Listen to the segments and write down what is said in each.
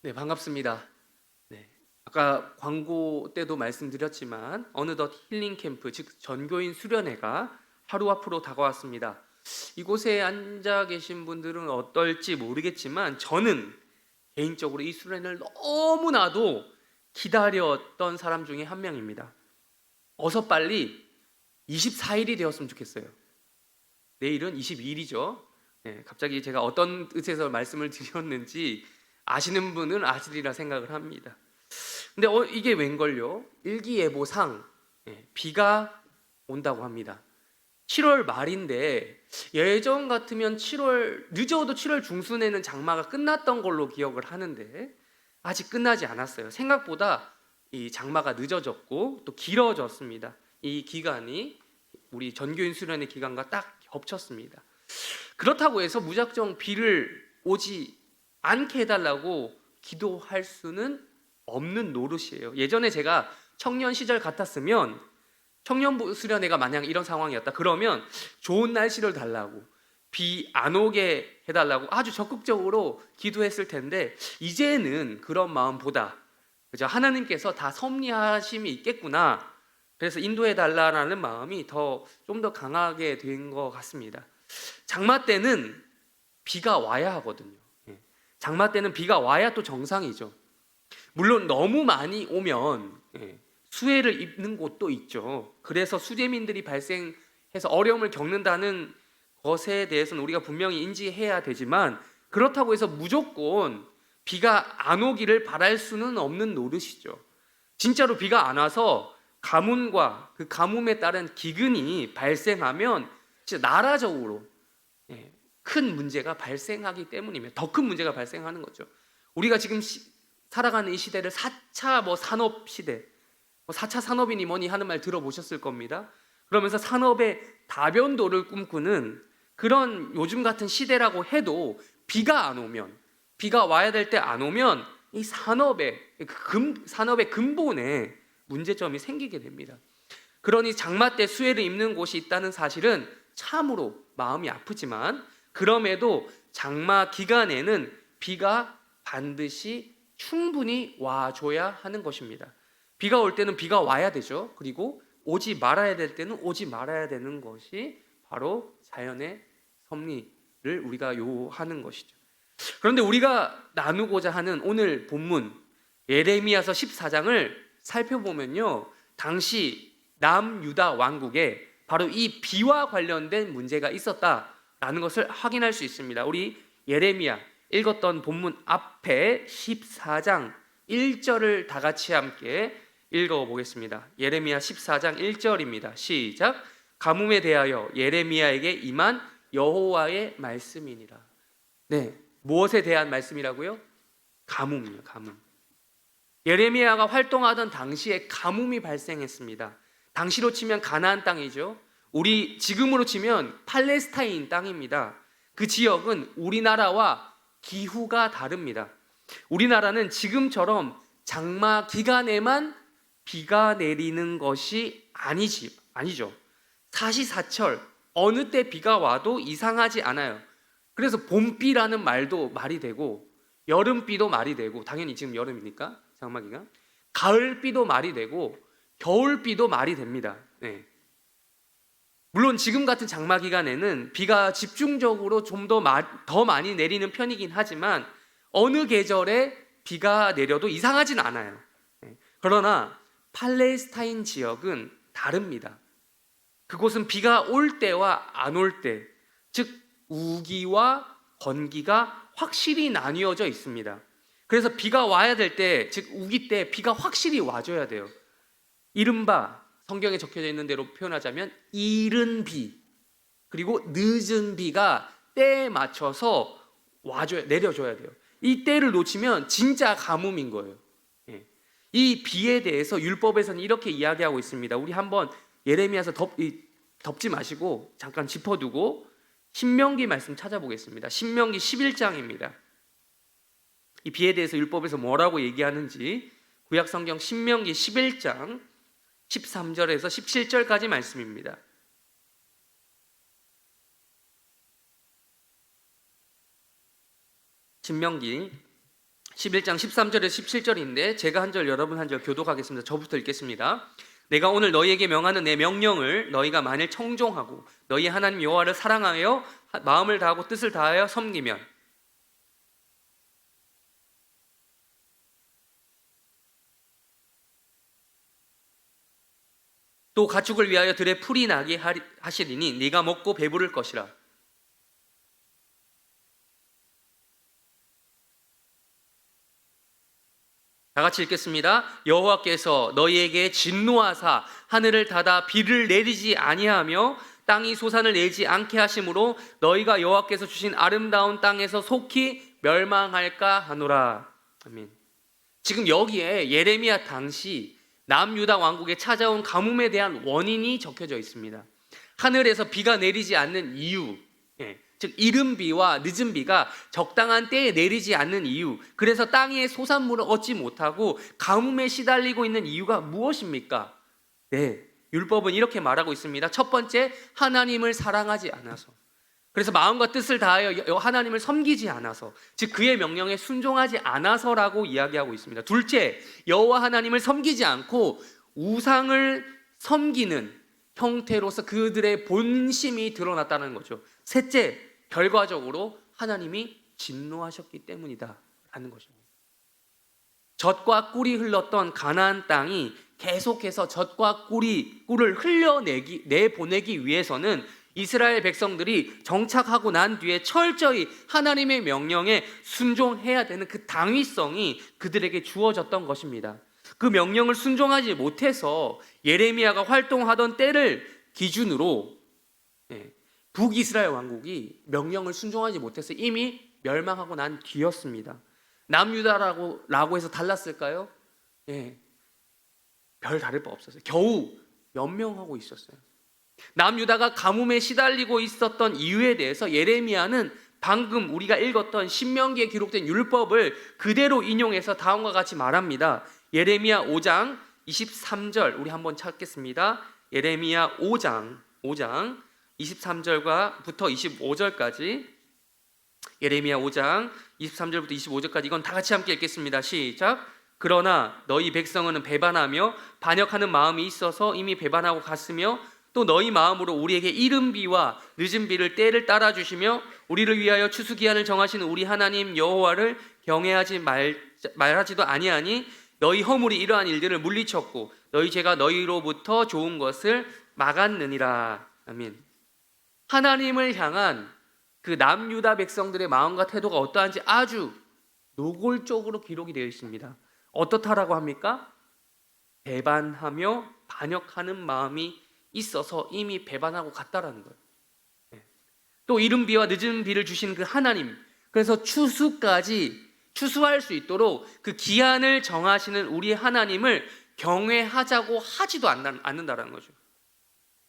네, 반갑습니다. 네, 아까 광고 때도 말씀드렸지만 어느덧 힐링 캠프, 즉 전교인 수련회가 하루 앞으로 다가왔습니다. 이곳에 앉아 계신 분들은 어떨지 모르겠지만 저는 개인적으로 이 수련회를 너무나도 기다렸던 사람 중에 한 명입니다. 어서 빨리 24일이 되었으면 좋겠어요. 내일은 22일이죠. 네, 갑자기 제가 어떤 뜻에서 말씀을 드렸는지 아시는 분은 아시리라 생각을 합니다. 근데 이게 웬걸요? 일기예보상 비가 온다고 합니다. 7월 말인데 예전 같으면 7월 늦어도 7월 중순에는 장마가 끝났던 걸로 기억을 하는데 아직 끝나지 않았어요. 생각보다 이 장마가 늦어졌고 또 길어졌습니다. 이 기간이 우리 전교인 수련의 기간과 딱 겹쳤습니다. 그렇다고 해서 무작정 비를 오지 않게 해달라고 기도할 수는 없는 노릇이에요. 예전에 제가 청년 시절 같았으면 청년부 수련회가 만약 이런 상황이었다 그러면 좋은 날씨를 달라고 비 안 오게 해달라고 아주 적극적으로 기도했을 텐데 이제는 그런 마음보다 그죠? 하나님께서 다 섭리하심이 있겠구나, 그래서 인도해 달라라는 마음이 좀 더 강하게 된 것 같습니다. 장마 때는 비가 와야 하거든요. 장마 때는 비가 와야 또 정상이죠. 물론 너무 많이 오면 수해를 입는 곳도 있죠. 그래서 수재민들이 발생해서 어려움을 겪는다는 것에 대해서는 우리가 분명히 인지해야 되지만 그렇다고 해서 무조건 비가 안 오기를 바랄 수는 없는 노릇이죠. 진짜로 비가 안 와서 가뭄과 그 가뭄에 따른 기근이 발생하면 진짜 나라적으로 큰 문제가 발생하기 때문이며 더 큰 문제가 발생하는 거죠. 우리가 지금 살아가는 이 시대를 4차 산업 시대, 4차 산업이니 뭐니 하는 말 들어보셨을 겁니다. 그러면서 산업의 다변도를 꿈꾸는 그런 요즘 같은 시대라고 해도 비가 안 오면, 비가 와야 될 때 안 오면 이 산업의 근본에 문제점이 생기게 됩니다. 그러니 장마 때 수해를 입는 곳이 있다는 사실은 참으로 마음이 아프지만 그럼에도 장마 기간에는 비가 반드시 충분히 와줘야 하는 것입니다. 비가 올 때는 비가 와야 되죠. 그리고 오지 말아야 될 때는 오지 말아야 되는 것이 바로 자연의 섭리를 우리가 요하는 것이죠. 그런데 우리가 나누고자 하는 오늘 본문 예레미야서 14장을 살펴보면요, 당시 남유다 왕국에 바로 이 비와 관련된 문제가 있었다라는 것을 확인할 수 있습니다. 우리 예레미야 읽었던 본문 앞에 14장 1절을 다 같이 함께 읽어보겠습니다. 예레미야 14장 1절입니다. 시작. 가뭄에 대하여 예레미야에게 임한 여호와의 말씀이니라. 네, 무엇에 대한 말씀이라고요? 가뭄이요, 가뭄. 예레미야가 활동하던 당시에 가뭄이 발생했습니다. 당시로 치면 가나안 땅이죠. 우리 지금으로 치면 팔레스타인 땅입니다. 그 지역은 우리나라와 기후가 다릅니다. 우리나라는 지금처럼 장마 기간에만 비가 내리는 것이 아니죠. 사시사철 어느 때 비가 와도 이상하지 않아요. 그래서 봄비라는 말도 말이 되고 여름비도 말이 되고, 당연히 지금 여름이니까 장마기가, 가을비도 말이 되고 겨울비도 말이 됩니다. 물론 지금 같은 장마 기간에는 비가 집중적으로 좀 더 많이 내리는 편이긴 하지만 어느 계절에 비가 내려도 이상하진 않아요. 그러나 팔레스타인 지역은 다릅니다. 그곳은 비가 올 때와 안 올 때, 즉 우기와 건기가 확실히 나뉘어져 있습니다. 그래서 비가 와야 될 때, 즉 우기 때 비가 확실히 와줘야 돼요. 이른바 성경에 적혀져 있는 대로 표현하자면 이른 비, 그리고 늦은 비가 때에 맞춰서 내려줘야 돼요. 이 때를 놓치면 진짜 가뭄인 거예요. 이 비에 대해서 율법에서는 이렇게 이야기하고 있습니다. 우리 한번 예레미야서 덮지 마시고 잠깐 짚어두고 신명기 말씀 찾아보겠습니다. 신명기 11장입니다. 이 비에 대해서 율법에서 뭐라고 얘기하는지 구약성경 신명기 11장 13절에서 17절까지 말씀입니다. 신명기 11장 13절에서 17절인데 제가 한 절 여러분 한 절 교독하겠습니다. 저부터 읽겠습니다. 내가 오늘 너희에게 명하는 내 명령을 너희가 만일 청종하고 너희 하나님 여호와를 사랑하여 마음을 다하고 뜻을 다하여 섬기면 또 가축을 위하여 들에 풀이 나게 하시리니 네가 먹고 배부를 것이라. 다 같이 읽겠습니다. 여호와께서 너희에게 진노하사 하늘을 닫아 비를 내리지 아니하며 땅이 소산을 내지 않게 하심으로 너희가 여호와께서 주신 아름다운 땅에서 속히 멸망할까 하노라. 아멘. 지금 여기에 예레미야 당시 남유다 왕국에 찾아온 가뭄에 대한 원인이 적혀져 있습니다. 하늘에서 비가 내리지 않는 이유, 즉 이른 비와 늦은 비가 적당한 때에 내리지 않는 이유, 그래서 땅의 소산물을 얻지 못하고 가뭄에 시달리고 있는 이유가 무엇입니까? 네, 율법은 이렇게 말하고 있습니다. 첫 번째, 하나님을 사랑하지 않아서, 그래서 마음과 뜻을 다하여 하나님을 섬기지 않아서, 즉 그의 명령에 순종하지 않아서라고 이야기하고 있습니다. 둘째, 여호와 하나님을 섬기지 않고 우상을 섬기는 형태로서 그들의 본심이 드러났다는 거죠. 셋째, 결과적으로 하나님이 진노하셨기 때문이다 라는 것입니다. 젖과 꿀이 흘렀던 가나안 땅이 계속해서 젖과 꿀을 흘려내보내기 위해서는 이스라엘 백성들이 정착하고 난 뒤에 철저히 하나님의 명령에 순종해야 되는 그 당위성이 그들에게 주어졌던 것입니다. 그 명령을 순종하지 못해서 예레미야가 활동하던 때를 기준으로 북이스라엘 왕국이 명령을 순종하지 못해서 이미 멸망하고 난 뒤였습니다. 남유다라고 해서 달랐을까요? 별 다를 바 없었어요. 겨우 연명하고 있었어요. 남유다가 가뭄에 시달리고 있었던 이유에 대해서 예레미야는 방금 우리가 읽었던 신명기에 기록된 율법을 그대로 인용해서 다음과 같이 말합니다. 예레미야 5장 23절 우리 한번 찾겠습니다. 예레미야 5장 23절부터 25절까지, 예레미야 5장 23절부터 25절까지 이건 다 같이 함께 읽겠습니다. 시작. 그러나 너희 백성은 배반하며 반역하는 마음이 있어서 이미 배반하고 갔으며 또 너희 마음으로 우리에게 이른 비와 늦은 비를 때를 따라 주시며 우리를 위하여 추수기한을 정하시는 우리 하나님 여호와를 경외하지 말하지도 아니하니 너희 허물이 이러한 일들을 물리쳤고 너희 죄가 너희로부터 좋은 것을 막았느니라. 아멘. 하나님을 향한 그 남유다 백성들의 마음과 태도가 어떠한지 아주 노골적으로 기록이 되어 있습니다. 어떻다라고 합니까? 배반하며 반역하는 마음이 있어서 이미 배반하고 갔다라는 거예요. 또 이른 비와 늦은 비를 주신 그 하나님, 그래서 추수할 수 있도록 그 기한을 정하시는 우리 하나님을 경외하자고 하지도 않는다라는 거죠.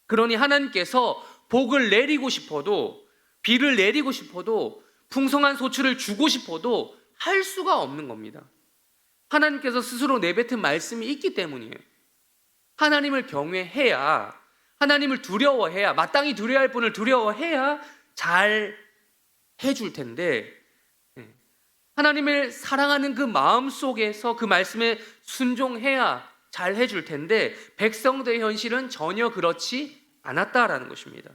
그러니 하나님께서 복을 내리고 싶어도, 비를 내리고 싶어도, 풍성한 소출을 주고 싶어도 할 수가 없는 겁니다. 하나님께서 스스로 내뱉은 말씀이 있기 때문이에요. 하나님을 경외해야, 하나님을 두려워해야, 마땅히 두려워야 할 분을 두려워해야 잘 해줄 텐데, 하나님을 사랑하는 그 마음 속에서 그 말씀에 순종해야 잘 해줄 텐데 백성들의 현실은 전혀 그렇지 않았다라는 것입니다.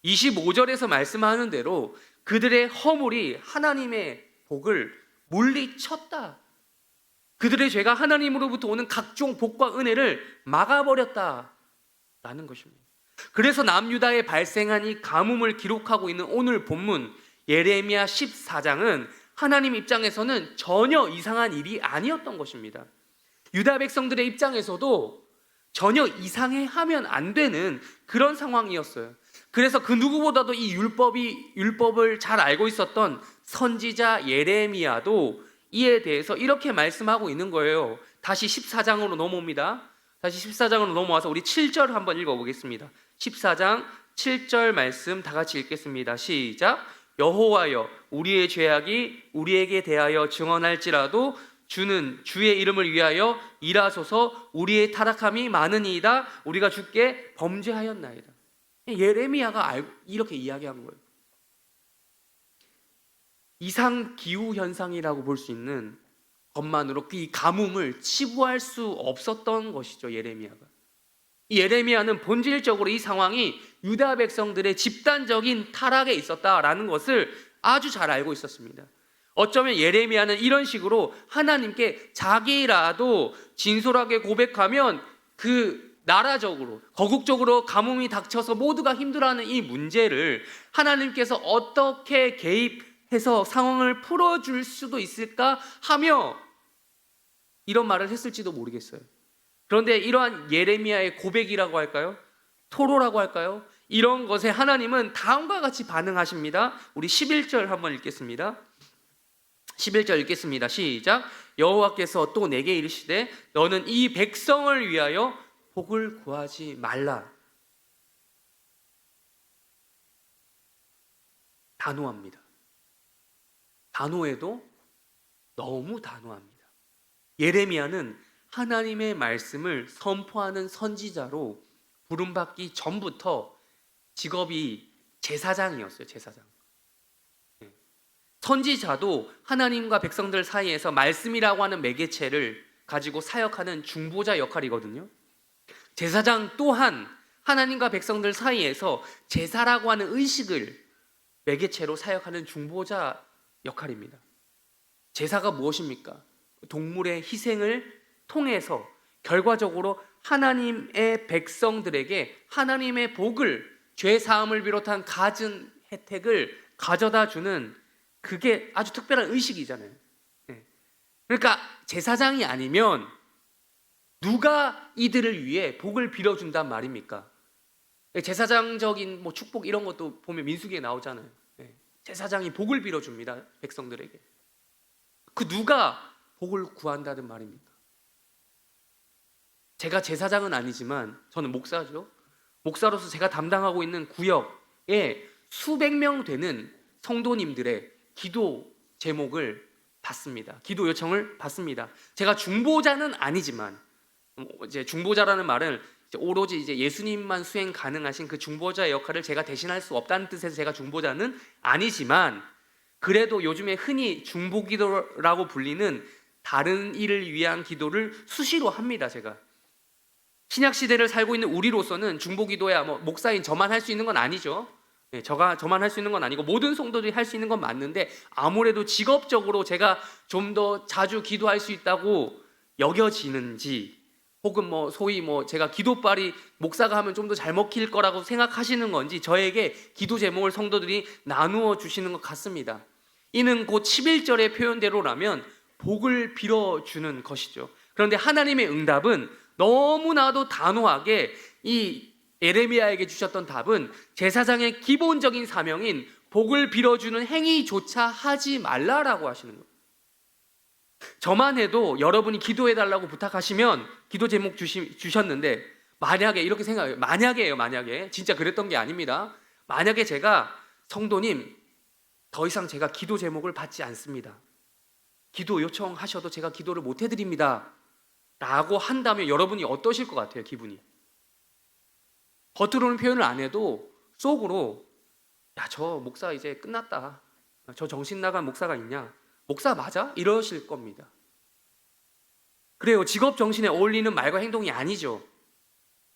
25절에서 말씀하는 대로 그들의 허물이 하나님의 복을 물리쳤다. 그들의 죄가 하나님으로부터 오는 각종 복과 은혜를 막아버렸다라는 것입니다. 그래서 남유다에 발생한 이 가뭄을 기록하고 있는 오늘 본문 예레미야 14장은 하나님 입장에서는 전혀 이상한 일이 아니었던 것입니다. 유다 백성들의 입장에서도 전혀 이상해하면 안 되는 그런 상황이었어요. 그래서 그 누구보다도 이 율법을 잘 알고 있었던 선지자 예레미야도 이에 대해서 이렇게 말씀하고 있는 거예요. 다시 14장으로 넘어옵니다. 다시 14장으로 넘어와서 우리 7절 한번 읽어보겠습니다. 14장 7절 말씀 다 같이 읽겠습니다. 시작. 여호와여, 우리의 죄악이 우리에게 대하여 증언할지라도 주는 주의 이름을 위하여 일하소서. 우리의 타락함이 많으니이다. 우리가 주께 범죄하였나이다. 예레미야가 이렇게 이야기한 거예요. 이상 기후 현상이라고 볼 수 있는 것만으로 이 가뭄을 치부할 수 없었던 것이죠. 예레미야가. 이 예레미야는 본질적으로 이 상황이 유다 백성들의 집단적인 타락에 있었다라는 것을 아주 잘 알고 있었습니다. 어쩌면 예레미야는 이런 식으로 하나님께 자기라도 진솔하게 고백하면 그 나라적으로 거국적으로 가뭄이 닥쳐서 모두가 힘들어하는 이 문제를 하나님께서 어떻게 개입해서 상황을 풀어줄 수도 있을까 하며 이런 말을 했을지도 모르겠어요. 그런데 이러한 예레미야의 고백이라고 할까요? 토로라고 할까요? 이런 것에 하나님은 다음과 같이 반응하십니다. 우리 11절 한번 읽겠습니다. 11절 읽겠습니다. 시작. 여호와께서 또 내게 이르시되 너는 이 백성을 위하여 복을 구하지 말라. 단호합니다. 단호해도 너무 단호합니다. 예레미야는 하나님의 말씀을 선포하는 선지자로 부름받기 전부터 직업이 제사장이었어요. 제사장. 선지자도 하나님과 백성들 사이에서 말씀이라고 하는 매개체를 가지고 사역하는 중보자 역할이거든요. 제사장 또한 하나님과 백성들 사이에서 제사라고 하는 의식을 매개체로 사역하는 중보자 역할입니다. 제사가 무엇입니까? 동물의 희생을 통해서 결과적으로 하나님의 백성들에게 하나님의 복을, 죄 사함을 비롯한 갖은 혜택을 가져다 주는, 그게 아주 특별한 의식이잖아요. 그러니까 제사장이 아니면 누가 이들을 위해 복을 빌어준단 말입니까? 제사장적인 축복 이런 것도 보면 민수기에 나오잖아요. 제사장이 복을 빌어줍니다. 백성들에게. 그 누가 복을 구한다는 말입니까? 제가 제사장은 아니지만 저는 목사죠. 목사로서 제가 담당하고 있는 구역에 수백 명 되는 성도님들의 기도 제목을 받습니다. 기도 요청을 받습니다. 제가 중보자는 아니지만, 이제 중보자라는 말은 오로지 이제 예수님만 수행 가능하신 그 중보자의 역할을 제가 대신할 수 없다는 뜻에서 제가 중보자는 아니지만, 그래도 요즘에 흔히 중보기도라고 불리는 다른 일을 위한 기도를 수시로 합니다. 제가 신약 시대를 살고 있는 우리로서는 중보기도야 목사인 저만 할 수 있는 건 아니죠. 저만 할 수 있는 건 아니고 모든 성도들이 할 수 있는 건 맞는데, 아무래도 직업적으로 제가 좀 더 자주 기도할 수 있다고 여겨지는지, 혹은 소위 제가 기도빨이 목사가 하면 좀 더 잘 먹힐 거라고 생각하시는 건지 저에게 기도 제목을 성도들이 나누어 주시는 것 같습니다. 이는 곧 11절의 표현대로라면 복을 빌어주는 것이죠. 그런데 하나님의 응답은 너무나도 단호하게 이 예레미야에게 주셨던 답은 제사장의 기본적인 사명인 복을 빌어주는 행위조차 하지 말라라고 하시는 거예요. 저만 해도 여러분이 기도해달라고 부탁하시면 기도 제목 주셨는데, 만약에 이렇게 생각해요. 만약에 진짜 그랬던 게 아닙니다. 만약에 제가 성도님 더 이상 제가 기도 제목을 받지 않습니다, 기도 요청하셔도 제가 기도를 못 해드립니다 라고 한다면 여러분이 어떠실 것 같아요? 기분이. 겉으로는 표현을 안 해도 속으로 야, 저 목사 이제 끝났다, 저 정신 나간 목사가 있냐, 목사 맞아? 이러실 겁니다. 그래요. 직업 정신에 어울리는 말과 행동이 아니죠.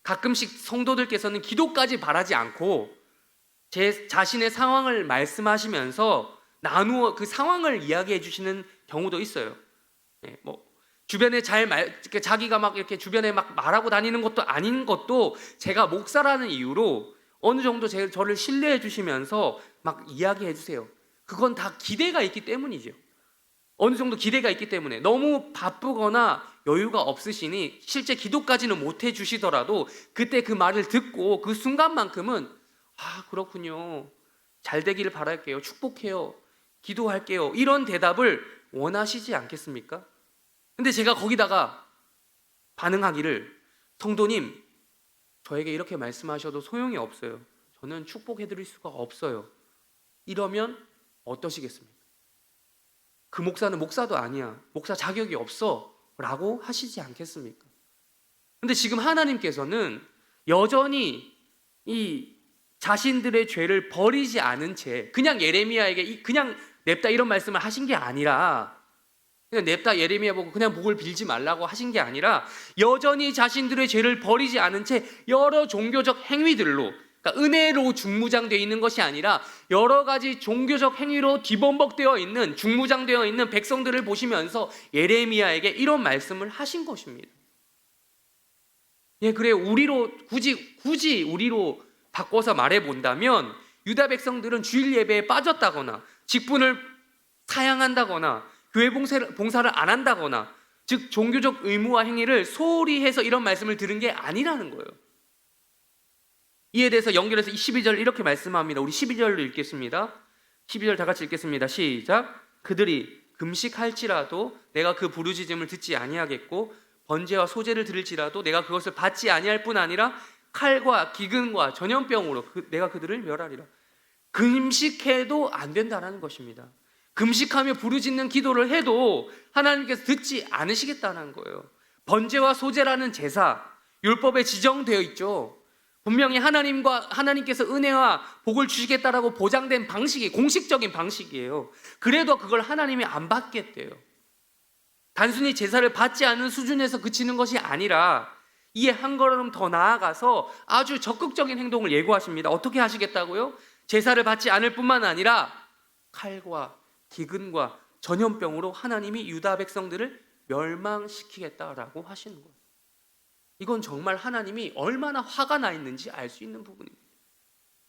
가끔씩 성도들께서는 기도까지 바라지 않고 제 자신의 상황을 말씀하시면서 나누어 그 상황을 이야기해 주시는 경우도 있어요. 주변에 자기가 막 이렇게 주변에 막 말하고 다니는 것도 아닌 것도 제가 목사라는 이유로 어느 정도 저를 신뢰해 주시면서 막 이야기해 주세요. 그건 다 기대가 있기 때문이죠. 어느 정도 기대가 있기 때문에. 너무 바쁘거나 여유가 없으시니 실제 기도까지는 못 해주시더라도 그때 그 말을 듣고 그 순간만큼은 그렇군요, 잘 되기를 바랄게요, 축복해요, 기도할게요, 이런 대답을 원하시지 않겠습니까? 근데 제가 거기다가 반응하기를 성도님 저에게 이렇게 말씀하셔도 소용이 없어요, 저는 축복해드릴 수가 없어요, 이러면 어떠시겠습니까? 그 목사는 목사도 아니야, 목사 자격이 없어 라고 하시지 않겠습니까? 근데 지금 하나님께서는 여전히 이 자신들의 죄를 버리지 않은 채 그냥 예레미야에게 그냥 냅다 이런 말씀을 하신 게 아니라 그냥 냅다 예레미야 보고 그냥 복을 빌지 말라고 하신 게 아니라 여전히 자신들의 죄를 버리지 않은 채 여러 종교적 행위들로, 그러니까 은혜로 중무장되어 있는 것이 아니라 여러 가지 종교적 행위로 뒤범벅되어 있는, 중무장되어 있는 백성들을 보시면서 예레미야에게 이런 말씀을 하신 것입니다. 예, 그래, 우리로 굳이 우리로 바꿔서 말해 본다면 유다 백성들은 주일 예배에 빠졌다거나 직분을 사양한다거나 교회 봉사를 안 한다거나, 즉 종교적 의무와 행위를 소홀히 해서 이런 말씀을 들은 게 아니라는 거예요. 이에 대해서 연결해서 12절 이렇게 말씀합니다. 우리 12절로 읽겠습니다. 12절 다 같이 읽겠습니다. 시작. 그들이 금식할지라도 내가 그 부르짖음을 듣지 아니하겠고 번제와 소제를 드릴지라도 내가 그것을 받지 아니할 뿐 아니라 칼과 기근과 전염병으로 내가 그들을 멸하리라. 금식해도 안 된다는 것입니다. 금식하며 부르짖는 기도를 해도 하나님께서 듣지 않으시겠다는 거예요. 번제와 소제라는 제사, 율법에 지정되어 있죠. 분명히 하나님께서 은혜와 복을 주시겠다라고 보장된 방식이 공식적인 방식이에요. 그래도 그걸 하나님이 안 받겠대요. 단순히 제사를 받지 않는 수준에서 그치는 것이 아니라 이에 한 걸음 더 나아가서 아주 적극적인 행동을 예고하십니다. 어떻게 하시겠다고요? 제사를 받지 않을 뿐만 아니라 칼과 기근과 전염병으로 하나님이 유다 백성들을 멸망시키겠다라고 하시는 거예요. 이건 정말 하나님이 얼마나 화가 나 있는지 알 수 있는 부분입니다.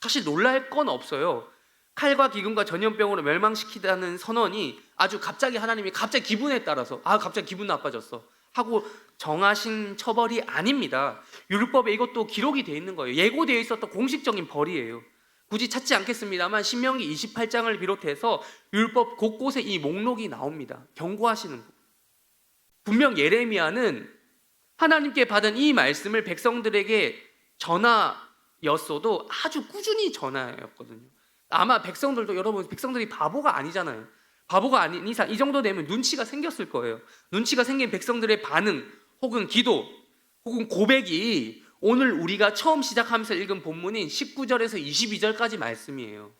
사실 놀랄 건 없어요. 칼과 기근과 전염병으로 멸망시키다는 선언이 아주 갑자기 하나님이 갑자기 기분에 따라서 갑자기 기분 나빠졌어 하고 정하신 처벌이 아닙니다. 율법에 이것도 기록이 되어 있는 거예요. 예고되어 있었던 공식적인 벌이에요. 굳이 찾지 않겠습니다만 신명기 28장을 비롯해서 율법 곳곳에 이 목록이 나옵니다. 경고하시는 분. 분명 예레미야는 하나님께 받은 이 말씀을 백성들에게 전하였어도 아주 꾸준히 전하였거든요. 아마 백성들도, 여러분 백성들이 바보가 아니잖아요. 바보가 아닌 이상 이 정도 되면 눈치가 생겼을 거예요. 눈치가 생긴 백성들의 반응 혹은 기도 혹은 고백이 오늘 우리가 처음 시작하면서 읽은 본문인 19절에서 22절까지 말씀이에요.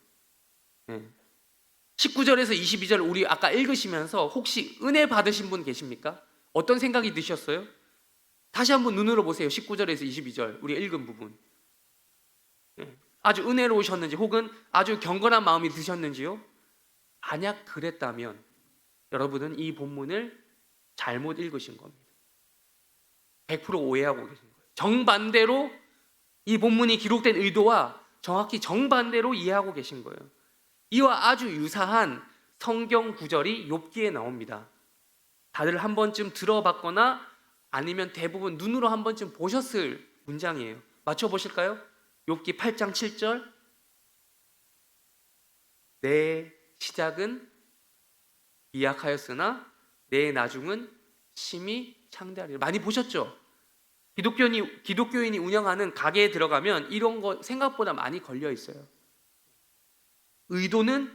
19절에서 22절 우리 아까 읽으시면서 혹시 은혜 받으신 분 계십니까? 어떤 생각이 드셨어요? 다시 한번 눈으로 보세요. 19절에서 22절 우리 읽은 부분. 아주 은혜로우셨는지 혹은 아주 경건한 마음이 드셨는지요? 만약 그랬다면 여러분은 이 본문을 잘못 읽으신 겁니다. 100% 오해하고 계신 거예요. 정반대로 이 본문이 기록된 의도와 정확히 정반대로 이해하고 계신 거예요. 이와 아주 유사한 성경 구절이 욥기에 나옵니다. 다들 한 번쯤 들어봤거나 아니면 대부분 눈으로 한 번쯤 보셨을 문장이에요. 맞춰보실까요? 욥기 8장 7절. 내 시작은 미약하였으나 내 나중은 심히 창대하리라. 많이 보셨죠? 기독교인이 운영하는 가게에 들어가면 이런 거 생각보다 많이 걸려 있어요. 의도는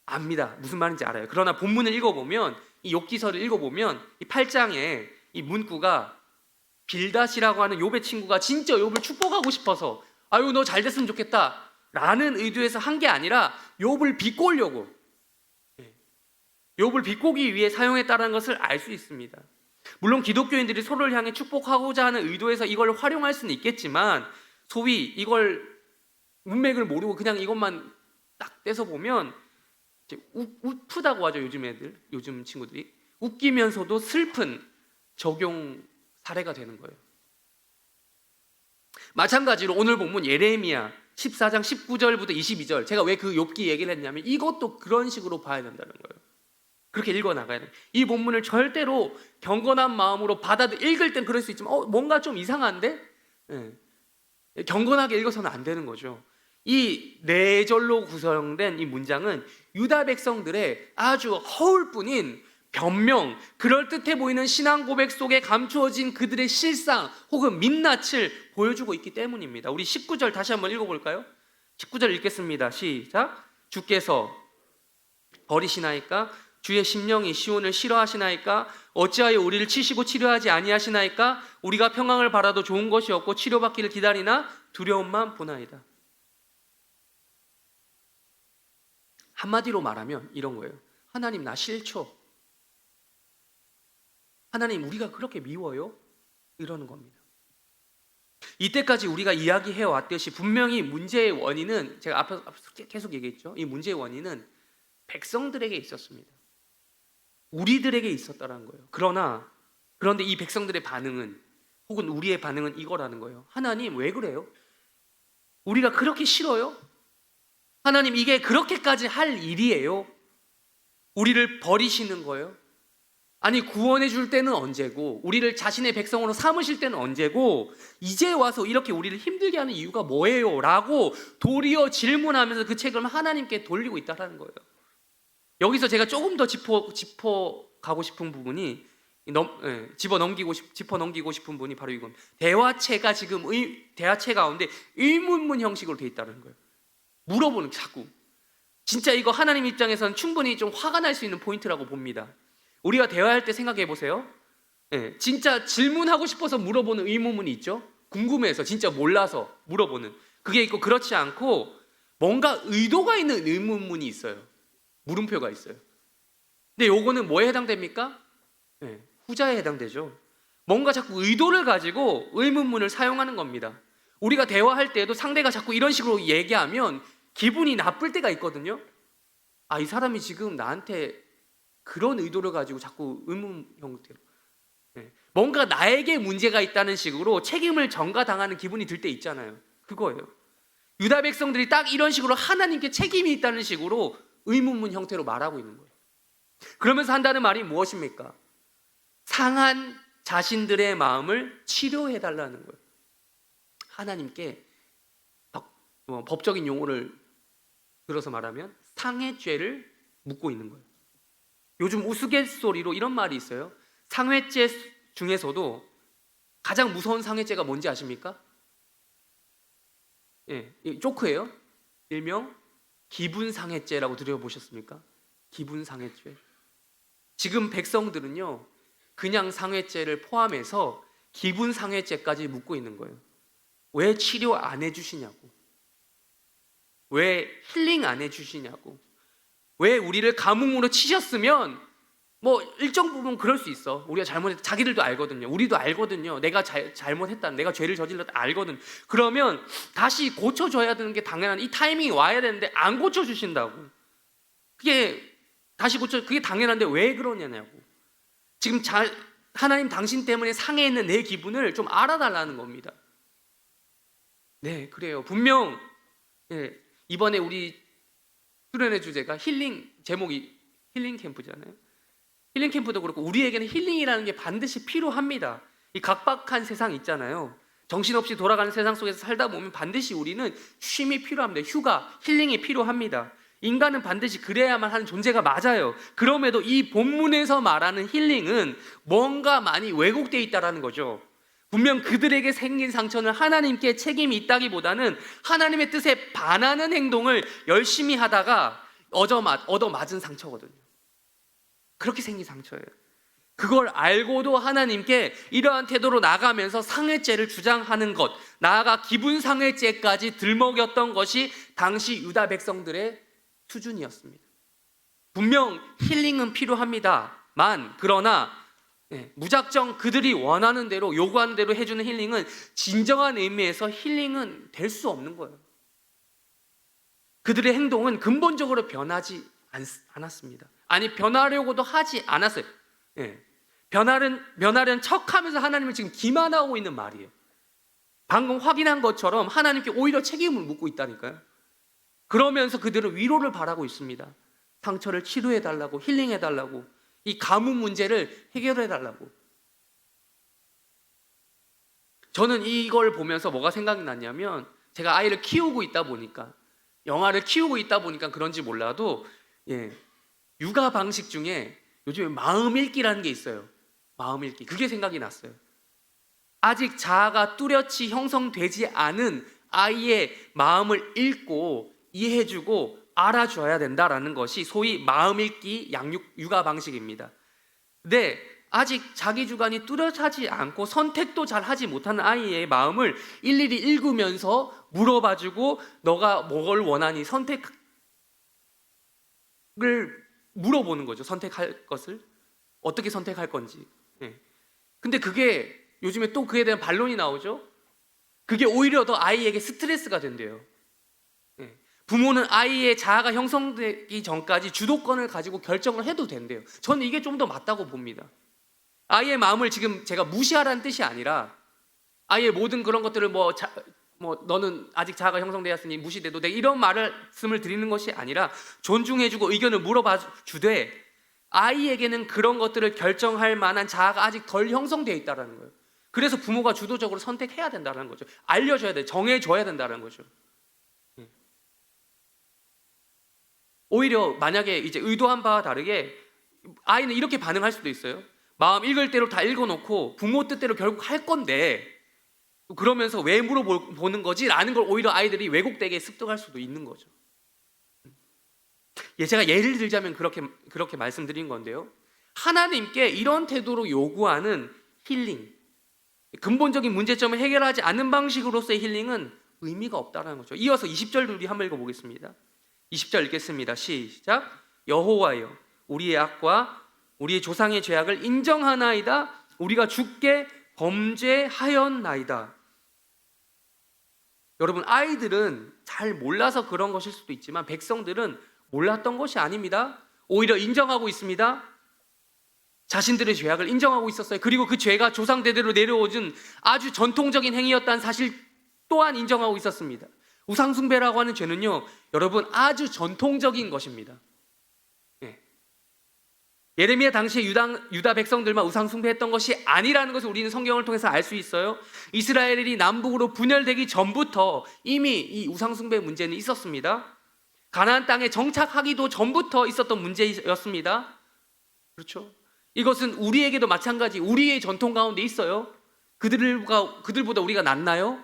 압니다. 무슨 말인지 알아요. 그러나 본문을 읽어보면, 이 욥기서를 읽어보면 이 8장에 이 문구가 빌닷이라고 하는 욥의 친구가 진짜 욥을 축복하고 싶어서 아유 너 잘 됐으면 좋겠다 라는 의도에서 한 게 아니라 욥을 비꼬려고, 욥을 비꼬기 위해 사용했다는 것을 알 수 있습니다. 물론 기독교인들이 서로를 향해 축복하고자 하는 의도에서 이걸 활용할 수는 있겠지만 소위 이걸 문맥을 모르고 그냥 이것만 딱 떼서 보면 웃프다고 하죠. 요즘 친구들이 웃기면서도 슬픈 적용 사례가 되는 거예요. 마찬가지로 오늘 본문 예레미야 14장 19절부터 22절, 제가 왜 그 욥기 얘기를 했냐면 이것도 그런 식으로 봐야 된다는 거예요. 그렇게 읽어나가야 돼요. 이 본문을 절대로 경건한 마음으로 읽을 땐 그럴 수 있지만 뭔가 좀 이상한데? 경건하게 읽어서는 안 되는 거죠. 이 네 절로 구성된 이 문장은 유다 백성들의 아주 허울뿐인 변명, 그럴듯해 보이는 신앙 고백 속에 감추어진 그들의 실상 혹은 민낯을 보여주고 있기 때문입니다. 우리 19절 다시 한번 읽어볼까요? 19절 읽겠습니다. 시작. 주께서 버리시나이까? 주의 심령이 시온을 싫어하시나이까? 어찌하여 우리를 치시고 치료하지 아니하시나이까? 우리가 평강을 바라도 좋은 것이 없고 치료받기를 기다리나 두려움만 보나이다. 한마디로 말하면 이런 거예요. 하나님 나 싫죠? 하나님 우리가 그렇게 미워요? 이러는 겁니다. 이때까지 우리가 이야기해 왔듯이 분명히 문제의 원인은 제가 앞서 계속 얘기했죠. 이 문제의 원인은 백성들에게 있었습니다. 우리들에게 있었다는 거예요. 그런데 이 백성들의 반응은 혹은 우리의 반응은 이거라는 거예요. 하나님 왜 그래요? 우리가 그렇게 싫어요? 하나님 이게 그렇게까지 할 일이에요? 우리를 버리시는 거예요? 아니 구원해 줄 때는 언제고 우리를 자신의 백성으로 삼으실 때는 언제고 이제 와서 이렇게 우리를 힘들게 하는 이유가 뭐예요? 라고 도리어 질문하면서 그 책임을 하나님께 돌리고 있다는 거예요. 여기서 제가 조금 더 짚어가고 싶은 부분이 짚어 넘기고 싶은 부분이 바로 이겁니다. 대화체가 지금 대화체 가운데 의문문 형식으로 돼 있다는 거예요. 물어보는 자꾸. 진짜 이거 하나님 입장에서는 충분히 좀 화가 날 수 있는 포인트라고 봅니다. 우리가 대화할 때 생각해 보세요. 진짜 질문하고 싶어서 물어보는 의문문이 있죠. 궁금해서 진짜 몰라서 물어보는 그게 있고, 그렇지 않고 뭔가 의도가 있는 의문문이 있어요. 물음표가 있어요. 근데 요거는 뭐에 해당됩니까? 후자에 해당되죠. 뭔가 자꾸 의도를 가지고 의문문을 사용하는 겁니다. 우리가 대화할 때에도 상대가 자꾸 이런 식으로 얘기하면 기분이 나쁠 때가 있거든요. 아, 이 사람이 지금 나한테 그런 의도를 가지고 자꾸 의문 형태로 뭔가 나에게 문제가 있다는 식으로 책임을 전가당하는 기분이 들 때 있잖아요. 그거예요. 유다 백성들이 딱 이런 식으로 하나님께 책임이 있다는 식으로 의문문 형태로 말하고 있는 거예요. 그러면서 한다는 말이 무엇입니까? 상한 자신들의 마음을 치료해 달라는 거예요. 하나님께 법적인 용어를 들어서 말하면 상해죄를 묻고 있는 거예요. 요즘 우스갯소리로 이런 말이 있어요. 상해죄 중에서도 가장 무서운 상해죄가 뭔지 아십니까? 조크예요. 일명 기분상해죄라고 들어보셨습니까? 기분상해죄. 지금 백성들은요, 그냥 상해죄를 포함해서 기분상해죄까지 묻고 있는 거예요. 왜 치료 안 해주시냐고, 왜 힐링 안 해주시냐고, 왜 우리를 가뭄으로 치셨으면 뭐 일정 부분 그럴 수 있어. 우리가 잘못했다. 자기들도 알거든요. 우리도 알거든요. 내가 잘못했다. 내가 죄를 저질렀다. 알거든. 그러면 다시 고쳐줘야 되는 게 당연한 이 타이밍이 와야 되는데 안 고쳐주신다고. 그게 그게 당연한데 왜 그러냐고. 지금 하나님 당신 때문에 상해 있는 내 기분을 좀 알아달라는 겁니다. 네, 그래요. 분명 이번에 우리 수련회 주제가 제목이 힐링 캠프잖아요. 힐링 캠프도 그렇고 우리에게는 힐링이라는 게 반드시 필요합니다. 이 각박한 세상 있잖아요. 정신없이 돌아가는 세상 속에서 살다 보면 반드시 우리는 쉼이 필요합니다. 휴가, 힐링이 필요합니다. 인간은 반드시 그래야만 하는 존재가 맞아요. 그럼에도 이 본문에서 말하는 힐링은 뭔가 많이 왜곡되어 있다는 거죠. 분명 그들에게 생긴 상처는 하나님께 책임이 있다기보다는 하나님의 뜻에 반하는 행동을 열심히 하다가 얻어맞은 상처거든요. 그렇게 생긴 상처예요. 그걸 알고도 하나님께 이러한 태도로 나가면서 상해죄를 주장하는 것, 나아가 기분 상해죄까지 들먹였던 것이 당시 유다 백성들의 수준이었습니다. 분명 힐링은 필요합니다만, 그러나 무작정 그들이 원하는 대로, 요구하는 대로 해주는 힐링은 진정한 의미에서 힐링은 될 수 없는 거예요. 그들의 행동은 근본적으로 변하지 않았습니다. 아니, 변하려고도 하지 않았어요. 변하려는 척하면서 하나님을 지금 기만하고 있는 말이에요. 방금 확인한 것처럼 하나님께 오히려 책임을 묻고 있다니까요. 그러면서 그들은 위로를 바라고 있습니다. 상처를 치료해달라고, 힐링해달라고, 이 가뭄 문제를 해결해달라고. 저는 이걸 보면서 뭐가 생각이 났냐면, 제가 아이를 키우고 있다 보니까, 영아를 키우고 있다 보니까 그런지 몰라도 육아 방식 중에 요즘에 마음 읽기라는 게 있어요. 마음 읽기. 그게 생각이 났어요. 아직 자아가 뚜렷이 형성되지 않은 아이의 마음을 읽고 이해해주고 알아줘야 된다라는 것이 소위 마음 읽기 육아 방식입니다. 근데 아직 자기 주관이 뚜렷하지 않고 선택도 잘 하지 못하는 아이의 마음을 일일이 읽으면서 물어봐주고, 너가 뭘 원하니 선택을 물어보는 거죠. 선택할 것을 어떻게 선택할 건지. 예. 근데 그게 요즘에 또 그에 대한 반론이 나오죠. 그게 오히려 더 아이에게 스트레스가 된대요. 예. 부모는 아이의 자아가 형성되기 전까지 주도권을 가지고 결정을 해도 된대요. 저는 이게 좀 더 맞다고 봅니다. 아이의 마음을 지금 제가 무시하라는 뜻이 아니라 아이의 모든 그런 것들을 너는 아직 자아가 형성되었으니 무시돼도 돼 이런 말씀을 드리는 것이 아니라 존중해주고 의견을 물어봐 주되 아이에게는 그런 것들을 결정할 만한 자아가 아직 덜 형성되어 있다는 거예요. 그래서 부모가 주도적으로 선택해야 된다는 거죠. 알려줘야 돼, 정해줘야 된다는 거죠. 오히려 만약에 이제 의도한 바와 다르게 아이는 이렇게 반응할 수도 있어요. 마음 읽을 대로 다 읽어놓고 부모 뜻대로 결국 할 건데 그러면서 왜 물어보는 거지? 라는 걸 오히려 아이들이 왜곡되게 습득할 수도 있는 거죠. 제가 예를 들자면 그렇게 말씀드린 건데요. 하나님께 이런 태도로 요구하는 힐링, 근본적인 문제점을 해결하지 않는 방식으로서의 힐링은 의미가 없다는 거죠. 이어서 20절 우리 한번 읽어보겠습니다. 20절 읽겠습니다. 시작. 여호와여, 우리의 악과 우리의 조상의 죄악을 인정하나이다. 우리가 주께 범죄하였나이다. 여러분, 아이들은 잘 몰라서 그런 것일 수도 있지만 백성들은 몰랐던 것이 아닙니다. 오히려 인정하고 있습니다. 자신들의 죄악을 인정하고 있었어요. 그리고 그 죄가 조상대대로 내려오준 아주 전통적인 행위였다는 사실 또한 인정하고 있었습니다. 우상숭배라고 하는 죄는요, 여러분 아주 전통적인 것입니다. 예레미야 당시에 유다 백성들만 우상숭배했던 것이 아니라는 것을 우리는 성경을 통해서 알 수 있어요. 이스라엘이 남북으로 분열되기 전부터 이미 이 우상숭배 문제는 있었습니다. 가나안 땅에 정착하기도 전부터 있었던 문제였습니다. 그렇죠? 이것은 우리에게도 마찬가지 우리의 전통 가운데 있어요. 그들보다 우리가 낫나요?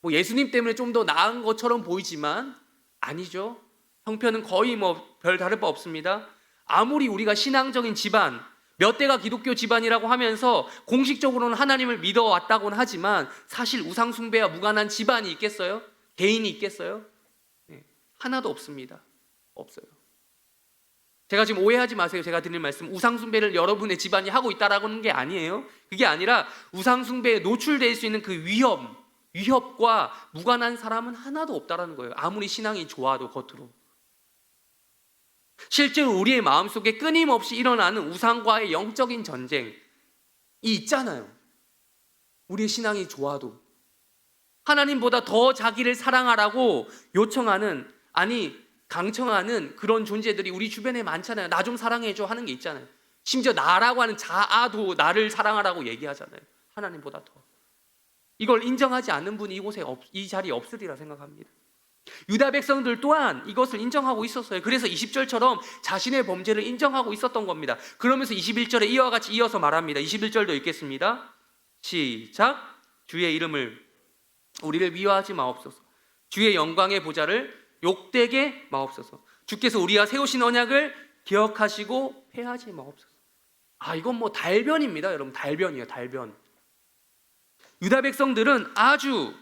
예수님 때문에 좀 더 나은 것처럼 보이지만 아니죠. 형편은 거의 별 다를 바 없습니다. 아무리 우리가 신앙적인 집안, 몇 대가 기독교 집안이라고 하면서 공식적으로는 하나님을 믿어왔다고는 하지만 사실 우상숭배와 무관한 집안이 있겠어요? 개인이 있겠어요? 하나도 없습니다. 없어요. 제가 지금 오해하지 마세요. 제가 드릴 말씀, 우상숭배를 여러분의 집안이 하고 있다라고 하는 게 아니에요. 그게 아니라 우상숭배에 노출될 수 있는 그 위협과 무관한 사람은 하나도 없다라는 거예요. 아무리 신앙이 좋아도 겉으로. 실제로 우리의 마음속에 끊임없이 일어나는 우상과의 영적인 전쟁이 있잖아요. 우리의 신앙이 좋아도 하나님보다 더 자기를 사랑하라고 요청하는, 강청하는 그런 존재들이 우리 주변에 많잖아요. 나 좀 사랑해줘 하는 게 있잖아요. 심지어 나라고 하는 자아도 나를 사랑하라고 얘기하잖아요. 하나님보다 더. 이걸 인정하지 않는 분이 이 자리에 없으리라 생각합니다. 유다 백성들 또한 이것을 인정하고 있었어요. 그래서 20절처럼 자신의 범죄를 인정하고 있었던 겁니다. 그러면서 21절에 이와 같이 이어서 말합니다. 21절도 읽겠습니다. 시작. 주의 이름을 우리를 미워하지 마옵소서. 주의 영광의 보좌를 욕되게 마옵소서. 주께서 우리와 세우신 언약을 기억하시고 패하지 마옵소서. 이건 달변입니다. 여러분, 달변이에요. 달변. 유다 백성들은 아주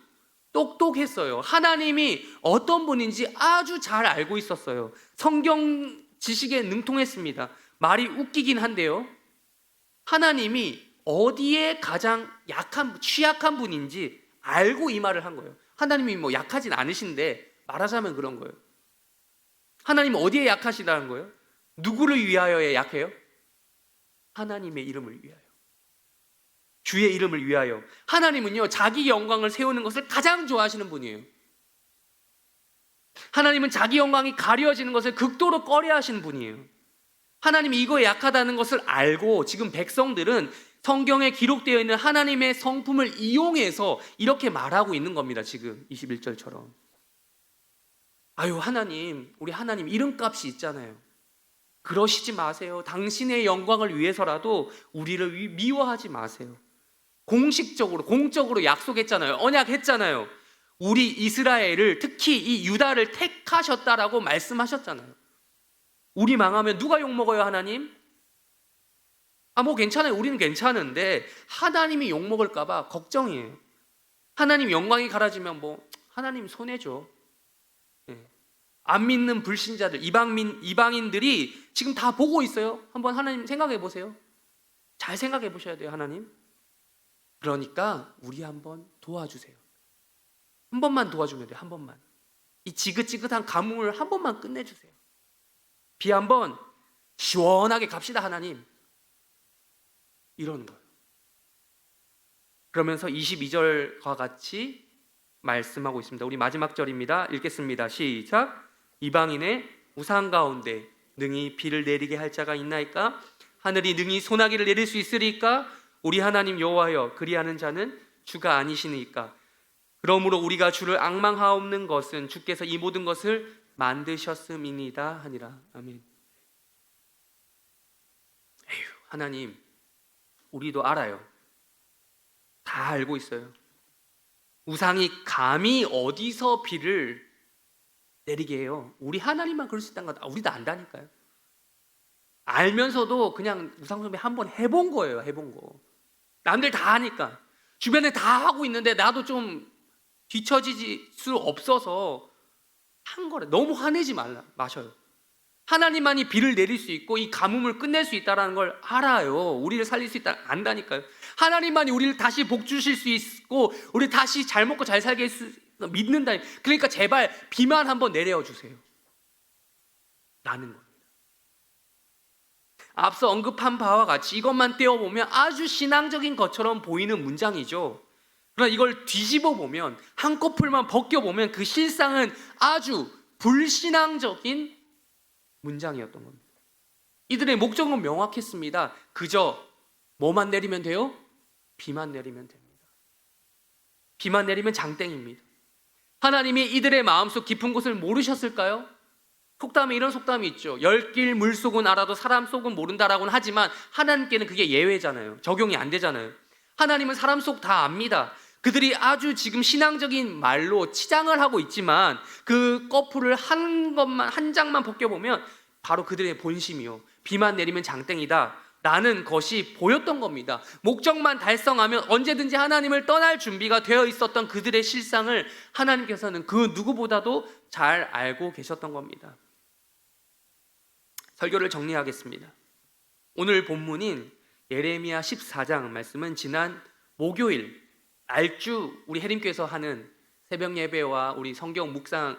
똑똑했어요. 하나님이 어떤 분인지 아주 잘 알고 있었어요. 성경 지식에 능통했습니다. 말이 웃기긴 한데요, 하나님이 어디에 가장 취약한 분인지 알고 이 말을 한 거예요. 하나님이 약하진 않으신데 말하자면 그런 거예요. 하나님 어디에 약하시다는 거예요? 누구를 위하여에 약해요? 하나님의 이름을 위하여, 주의 이름을 위하여. 하나님은요, 자기 영광을 세우는 것을 가장 좋아하시는 분이에요. 하나님은 자기 영광이 가려지는 것을 극도로 꺼려하시는 분이에요. 하나님이 이거에 약하다는 것을 알고 지금 백성들은 성경에 기록되어 있는 하나님의 성품을 이용해서 이렇게 말하고 있는 겁니다. 지금 21절처럼. 하나님, 우리 하나님 이름값이 있잖아요. 그러시지 마세요. 당신의 영광을 위해서라도 우리를 미워하지 마세요. 공적으로 약속했잖아요. 언약했잖아요. 우리 이스라엘을, 특히 이 유다를 택하셨다라고 말씀하셨잖아요. 우리 망하면 누가 욕먹어요, 하나님? 괜찮아요. 우리는 괜찮은데 하나님이 욕먹을까 봐 걱정이에요. 하나님 영광이 가라지면 하나님 손해죠. 안 믿는 불신자들, 이방인들이 지금 다 보고 있어요. 한번 하나님 생각해 보세요. 잘 생각해 보셔야 돼요, 하나님. 그러니까 우리 한번 도와주세요. 한 번만 도와주면 돼요, 한 번만. 이 지긋지긋한 가뭄을 한 번만 끝내주세요. 비 한번 시원하게 갑시다, 하나님. 이러는 거예요. 그러면서 22절과 같이 말씀하고 있습니다. 우리 마지막 절입니다. 읽겠습니다. 시작. 이방인의 우상 가운데 능히 비를 내리게 할 자가 있나이까? 하늘이 능히 소나기를 내릴 수 있으리까? 우리 하나님 여호와여, 그리하는 자는 주가 아니시니까? 그러므로 우리가 주를 앙망하옵는 것은 주께서 이 모든 것을 만드셨음이니이다 하니라. 아멘. 에휴, 하나님, 우리도 알아요. 다 알고 있어요. 우상이 감히 어디서 비를 내리게 해요? 우리 하나님만 그럴 수 있다는 거 우리도 안다니까요. 알면서도 그냥 우상숭배 한번 해본 거예요. 해본 거. 남들 다 하니까, 주변에 다 하고 있는데 나도 좀 뒤처질 수 없어서 한 거래. 너무 화내지 마셔요. 하나님만이 비를 내릴 수 있고 이 가뭄을 끝낼 수 있다는 걸 알아요. 우리를 살릴 수 있다 안다니까요. 하나님만이 우리를 다시 복 주실 수 있고 우리 다시 잘 먹고 잘 살게 믿는다. 그러니까 제발 비만 한번 내려 주세요. 라는 겁니다. 앞서 언급한 바와 같이 이것만 떼어보면 아주 신앙적인 것처럼 보이는 문장이죠. 그러나 이걸 뒤집어 보면, 한꺼풀만 벗겨보면 그 실상은 아주 불신앙적인 문장이었던 겁니다. 이들의 목적은 명확했습니다. 그저 뭐만 내리면 돼요? 비만 내리면 됩니다. 비만 내리면 장땡입니다. 하나님이 이들의 마음속 깊은 곳을 모르셨을까요? 속담에 이런 속담이 있죠. 열길 물속은 알아도 사람 속은 모른다라고는 하지만 하나님께는 그게 예외잖아요. 적용이 안 되잖아요. 하나님은 사람 속 다 압니다. 그들이 아주 지금 신앙적인 말로 치장을 하고 있지만 그 거풀을 한 장만 벗겨보면 바로 그들의 본심이요, 비만 내리면 장땡이다 라는 것이 보였던 겁니다. 목적만 달성하면 언제든지 하나님을 떠날 준비가 되어 있었던 그들의 실상을 하나님께서는 그 누구보다도 잘 알고 계셨던 겁니다. 설교를 정리하겠습니다. 오늘 본문인 예레미야 14장 말씀은 지난 목요일 날주 우리 해림교에서 하는 새벽 예배와 우리 성경 묵상을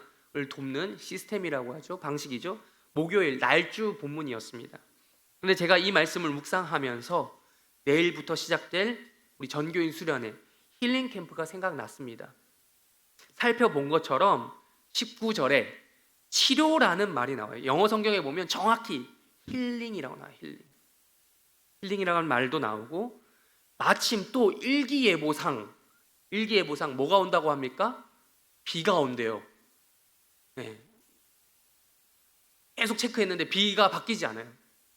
돕는 시스템이라고 하죠. 방식이죠. 목요일 날주 본문이었습니다. 그런데 제가 이 말씀을 묵상하면서 내일부터 시작될 우리 전교인 수련회 힐링 캠프가 생각났습니다. 살펴본 것처럼 19절에 치료라는 말이 나와요. 영어 성경에 보면 정확히 힐링이라고 나와요. 힐링이라는 말도 나오고, 마침 또 일기예보상 뭐가 온다고 합니까? 비가 온대요. 네. 계속 체크했는데 비가 바뀌지 않아요.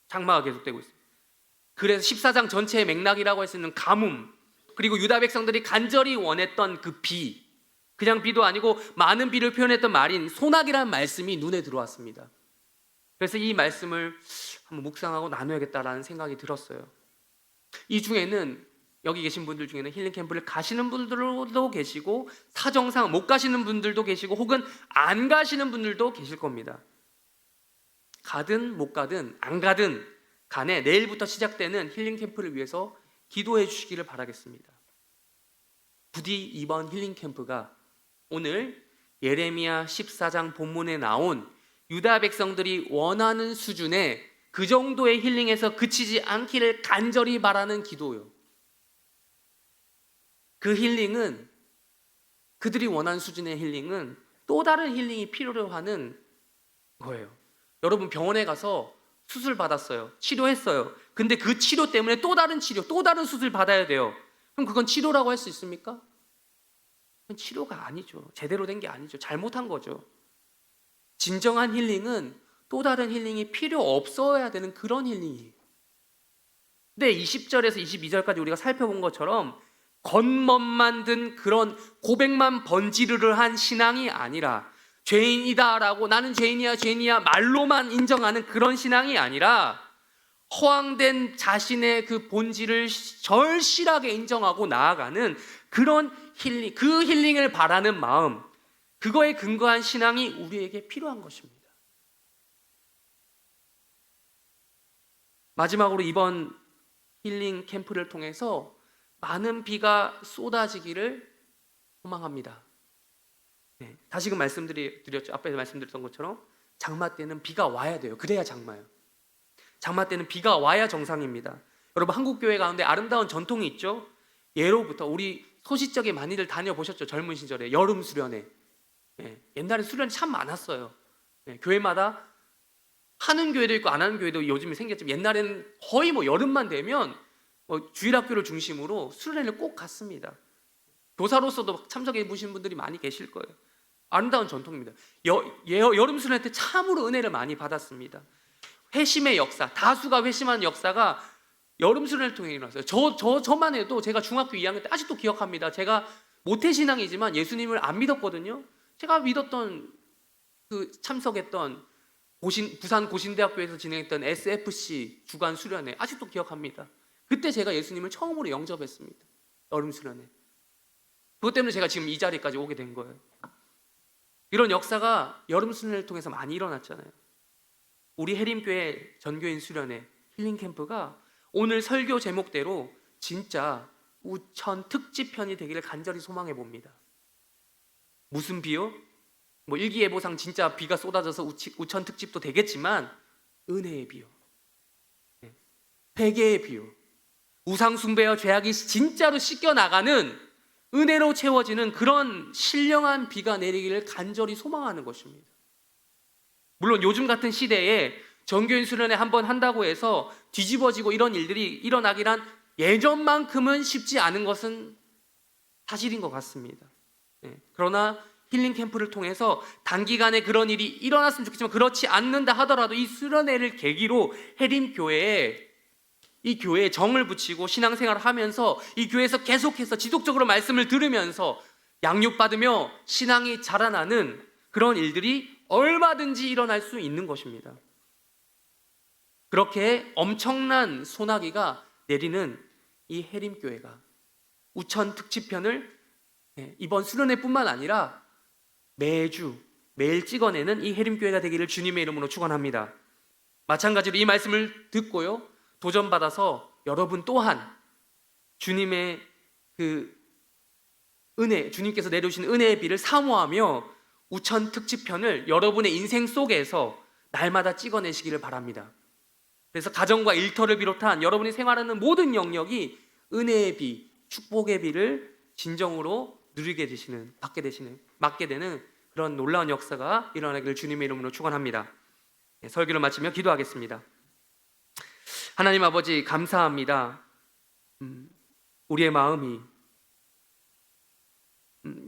장마가 계속되고 있어요. 그래서 14장 전체의 맥락이라고 할 수 있는 가뭄, 그리고 유다 백성들이 간절히 원했던 그 비, 그냥 비도 아니고 많은 비를 표현했던 말인 소나기라는 말씀이 눈에 들어왔습니다. 그래서 이 말씀을 한번 묵상하고 나눠야겠다라는 생각이 들었어요. 이 중에는, 여기 계신 분들 중에는 힐링 캠프를 가시는 분들도 계시고 사정상 못 가시는 분들도 계시고 혹은 안 가시는 분들도 계실 겁니다. 가든 못 가든 안 가든 간에 내일부터 시작되는 힐링 캠프를 위해서 기도해 주시기를 바라겠습니다. 부디 이번 힐링 캠프가 오늘 예레미야 14장 본문에 나온 유다 백성들이 원하는 수준의 그 정도의 힐링에서 그치지 않기를 간절히 바라는 기도요. 그 힐링은, 그들이 원하는 수준의 힐링은 또 다른 힐링이 필요로 하는 거예요. 여러분 병원에 가서 수술 받았어요. 치료했어요. 근데 그 치료 때문에 또 다른 치료, 또 다른 수술 받아야 돼요. 그럼 그건 치료라고 할 수 있습니까? 그건 치료가 아니죠. 제대로 된 게 아니죠. 잘못한 거죠. 진정한 힐링은 또 다른 힐링이 필요 없어야 되는 그런 힐링이에요. 근데 20절에서 22절까지 우리가 살펴본 것처럼 겉멋만 든 그런 고백만 번지르르 한 신앙이 아니라, 죄인이다라고 나는 죄인이야 말로만 인정하는 그런 신앙이 아니라 허황된 자신의 그 본질을 절실하게 인정하고 나아가는 그런 힐링, 그 힐링을 바라는 마음, 그거에 근거한 신앙이 우리에게 필요한 것입니다. 마지막으로 이번 힐링 캠프를 통해서 많은 비가 쏟아지기를 소망합니다. 네, 다시금 말씀드렸죠. 앞에서 말씀드렸던 것처럼 장마 때는 비가 와야 돼요. 그래야 장마예요. 장마 때는 비가 와야 정상입니다. 여러분, 한국 교회 가운데 아름다운 전통이 있죠. 예로부터 우리 소시적에 많이들 다녀보셨죠. 젊은 시절에 여름 수련회. 옛날에 수련이 참 많았어요. 교회마다 하는 교회도 있고 안 하는 교회도 요즘에 생겼지만 옛날에는 거의 여름만 되면 주일학교를 중심으로 수련회를 꼭 갔습니다. 교사로서도 참석해 보신 분들이 많이 계실 거예요. 아름다운 전통입니다. 여름 수련회 때 참으로 은혜를 많이 받았습니다. 회심의 역사, 다수가 회심하는 역사가 여름 수련회를 통해 일어났어요. 저만 해도 제가 중학교 2학년 때 아직도 기억합니다. 제가 모태신앙이지만 예수님을 안 믿었거든요. 제가 믿었던 참석했던 부산 고신대학교에서 진행했던 SFC 주간 수련회 아직도 기억합니다. 그때 제가 예수님을 처음으로 영접했습니다. 여름 수련회. 그것 때문에 제가 지금 이 자리까지 오게 된 거예요. 이런 역사가 여름 수련회를 통해서 많이 일어났잖아요. 우리 해림교회 전교인 수련회 힐링 캠프가 오늘 설교 제목대로 진짜 우천 특집편이 되기를 간절히 소망해 봅니다. 무슨 비요? 일기예보상 진짜 비가 쏟아져서 우천 특집도 되겠지만 은혜의 비요, 회개의 비요, 우상 숭배와 죄악이 진짜로 씻겨나가는 은혜로 채워지는 그런 신령한 비가 내리기를 간절히 소망하는 것입니다. 물론 요즘 같은 시대에 전교인 수련회 한번 한다고 해서 뒤집어지고 이런 일들이 일어나기란 예전만큼은 쉽지 않은 것은 사실인 것 같습니다. 그러나 힐링 캠프를 통해서 단기간에 그런 일이 일어났으면 좋겠지만 그렇지 않는다 하더라도 이 수련회를 계기로 해림교회에 이 교회에 정을 붙이고 신앙생활을 하면서 이 교회에서 계속해서 지속적으로 말씀을 들으면서 양육받으며 신앙이 자라나는 그런 일들이 얼마든지 일어날 수 있는 것입니다. 그렇게 엄청난 소나기가 내리는 이 해림교회가 우천 특집편을 이번 수련회뿐만 아니라 매일 찍어내는 이 해림교회가 되기를 주님의 이름으로 축원합니다. 마찬가지로 이 말씀을 듣고요, 도전받아서 여러분 또한 주님의 은혜, 주님께서 내려주신 은혜의 비를 사모하며 우천 특집편을 여러분의 인생 속에서 날마다 찍어내시기를 바랍니다. 그래서 가정과 일터를 비롯한 여러분이 생활하는 모든 영역이 은혜의 비, 축복의 비를 진정으로 맞게 되는 그런 놀라운 역사가 일어나기를 주님의 이름으로 축원합니다. 설교를 마치며 기도하겠습니다. 하나님 아버지, 감사합니다. 우리의 마음이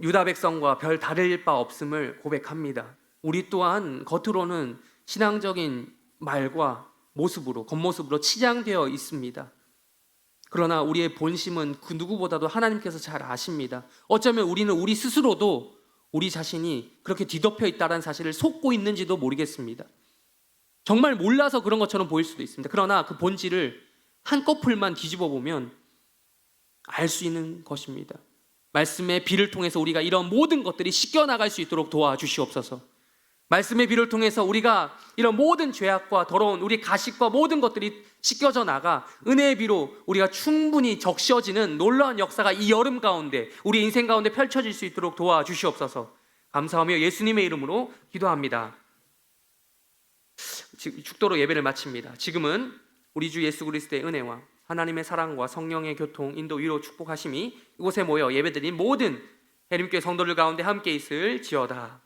유다 백성과 별 다를 바 없음을 고백합니다. 우리 또한 겉으로는 신앙적인 말과 겉모습으로 치장되어 있습니다. 그러나 우리의 본심은 그 누구보다도 하나님께서 잘 아십니다. 어쩌면 우리는 우리 스스로도 우리 자신이 그렇게 뒤덮여 있다는 사실을 속고 있는지도 모르겠습니다. 정말 몰라서 그런 것처럼 보일 수도 있습니다. 그러나 그 본질을 한꺼풀만 뒤집어 보면 알 수 있는 것입니다. 말씀의 비를 통해서 우리가 이런 모든 것들이 씻겨나갈 수 있도록 도와주시옵소서. 말씀의 비를 통해서 우리가 이런 모든 죄악과 더러운 우리 가식과 모든 것들이 씻겨져 나가 은혜의 비로 우리가 충분히 적셔지는 놀라운 역사가 이 여름 가운데 우리 인생 가운데 펼쳐질 수 있도록 도와주시옵소서. 감사하며 예수님의 이름으로 기도합니다. 축도로 예배를 마칩니다. 지금은 우리 주 예수 그리스도의 은혜와 하나님의 사랑과 성령의 교통, 인도, 위로, 축복하심이 이곳에 모여 예배드린 모든 해림교회 성도들 가운데 함께 있을지어다.